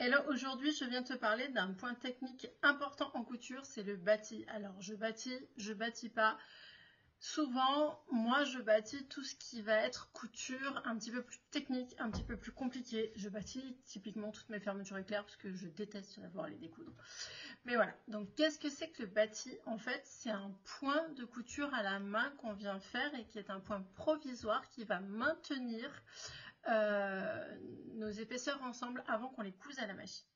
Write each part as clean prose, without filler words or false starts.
Hello, aujourd'hui je viens te parler d'un point technique important en couture, c'est le bâti. Alors je bâtis pas. Souvent, moi je bâtis tout ce qui va être couture un petit peu plus technique, un petit peu plus compliqué. Je bâtis typiquement toutes mes fermetures éclairs parce que je déteste devoir les découdre. Mais voilà, donc qu'est-ce que c'est que le bâti? En fait, c'est un point de couture à la main qu'on vient faire et qui est un point provisoire qui va maintenir nos épaisseurs ensemble avant qu'on les couse à la machine.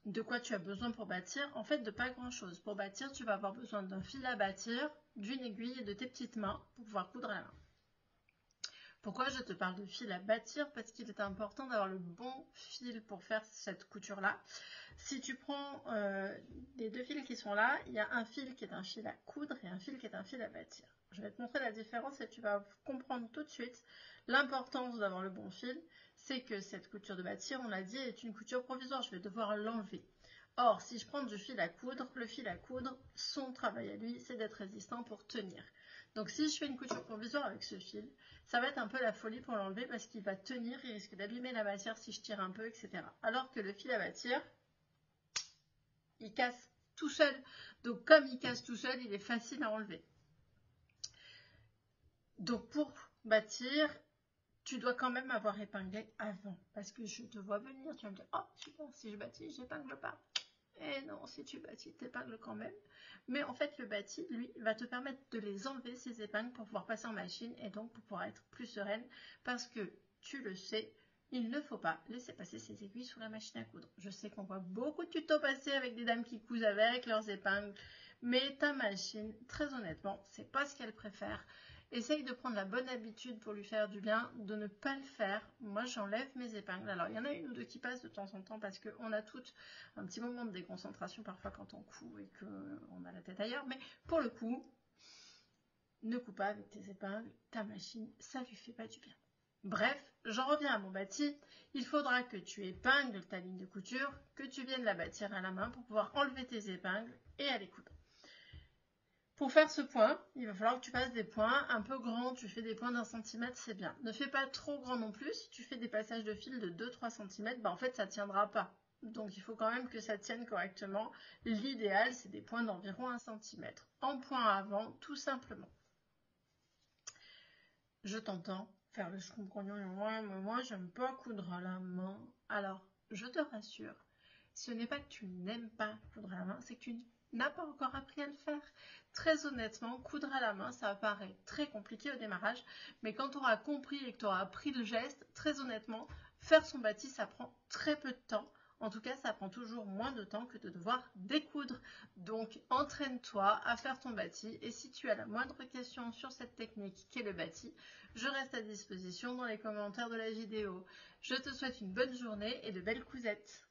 De quoi tu as besoin pour bâtir? En fait, de pas grand-chose. Pour bâtir, tu vas avoir besoin d'un fil à bâtir, d'une aiguille et de tes petites mains pour pouvoir coudre à la main. Pourquoi je te parle de fil à bâtir? Parce qu'il est important d'avoir le bon fil pour faire cette couture-là. Si tu prends les deux fils qui sont là, il y a un fil qui est un fil à coudre et un fil qui est un fil à bâtir. Je vais te montrer la différence et tu vas comprendre tout de suite l'importance d'avoir le bon fil. C'est que cette couture de bâtir, on l'a dit, est une couture provisoire. Je vais devoir l'enlever. Or, si je prends du fil à coudre, le fil à coudre, son travail à lui, c'est d'être résistant pour tenir. Donc si je fais une couture provisoire avec ce fil, ça va être un peu la folie pour l'enlever parce qu'il va tenir, il risque d'abîmer la matière si je tire un peu, etc. Alors que le fil à bâtir, il casse tout seul. Donc comme il casse tout seul, il est facile à enlever. Donc pour bâtir, tu dois quand même avoir épinglé avant. Parce que je te vois venir, tu vas me dire, oh super, si je bâtis, j'épingle pas. Et non, si tu bâtis, t'épingles quand même. Mais en fait, le bâti, lui, va te permettre de les enlever, ces épingles, pour pouvoir passer en machine et donc pour pouvoir être plus sereine. Parce que, tu le sais, il ne faut pas laisser passer ses aiguilles sous la machine à coudre. Je sais qu'on voit beaucoup de tutos passer avec des dames qui cousent avec leurs épingles. Mais ta machine, très honnêtement, c'est pas ce qu'elle préfère. Essaye de prendre la bonne habitude pour lui faire du bien, de ne pas le faire. Moi, j'enlève mes épingles. Alors, il y en a une ou deux qui passent de temps en temps parce qu'on a toutes un petit moment de déconcentration parfois quand on coud et qu'on a la tête ailleurs. Mais pour le coup, ne coupe pas avec tes épingles. Ta machine, ça lui fait pas du bien. Bref, j'en reviens à mon bâti. Il faudra que tu épingles ta ligne de couture, que tu viennes la bâtir à la main pour pouvoir enlever tes épingles et aller coudre. Pour faire ce point, il va falloir que tu fasses des points un peu grands. Tu fais des points d'1 cm, c'est bien. Ne fais pas trop grand non plus. Si tu fais des passages de fil de 2-3 cm, en fait, ça ne tiendra pas. Donc, il faut quand même que ça tienne correctement. L'idéal, c'est des points d'environ 1 cm. En point avant, tout simplement. Je t'entends faire le choucrougnon. Moi, j'aime pas coudre à la main. Alors, je te rassure, ce n'est pas que tu n'aimes pas coudre à la main, c'est que tu n'as pas encore appris à le faire. Très honnêtement, coudre à la main, ça paraît très compliqué au démarrage, mais quand tu auras compris et que tu auras appris le geste, très honnêtement, faire son bâti, ça prend très peu de temps. En tout cas, ça prend toujours moins de temps que de devoir découdre. Donc, entraîne-toi à faire ton bâti. Et si tu as la moindre question sur cette technique qu'est le bâti, je reste à disposition dans les commentaires de la vidéo. Je te souhaite une bonne journée et de belles cousettes.